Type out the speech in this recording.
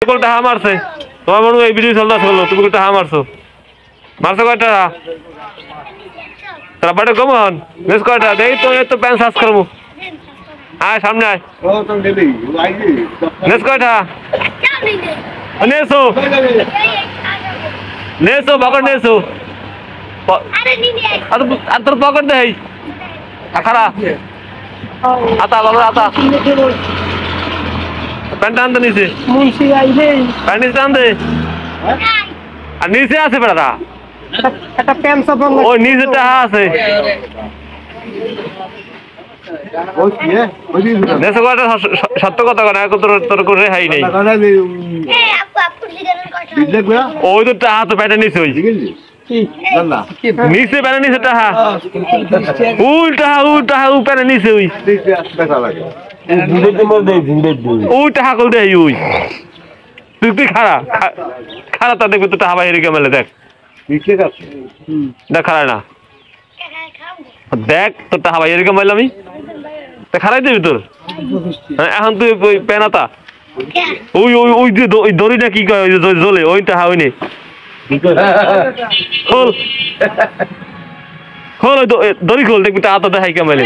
call টাকা মারছে তোমার মনে এই ভিডিও চলতে আসলো তুমি কল টাকা মারছো মারছো কয়টা তারা বাড়ি কমন বেশ কয়টা দেই তো এত প্যান্ট সার্চ করবো আয় সামনে আয় বেশ কয়টা নেছো নেছো পকড় নেছো আর তোর পকড় দেই খারা আতা বাবা আতা প্যান্ট আনতে নিচে প্যান্ট নিচে আনতে আর নিচে আছে বেড়া একটা প্যান্ট ওই নিচে টাকা আছে সত্য কথা কথা তোর করে রেহাই নেই ওই তো টাকা তো প্যান্টের নিচে ওই নিচে প্যান্টের নিচে টাকা উল্টা উ প্যান্টের নিচে ওই ওই টাকা কল দেয় ওই তুই খারা খারা তা দেখবি তো টাকা বাইরে কেমন দেখ দেখ খারায় না দেখ তোর টাকা বাইরে কেমন আমি তা খারাই দিবি তোর এখন তুই ওই প্যানাতা ওই ওই ওই যে ওই দড়িটা কি কয় জ্বলে ওই টাকা ওই নেই খোল খোল ওই দড়ি খোল দেখবি টাকা তো দেখাই কেমন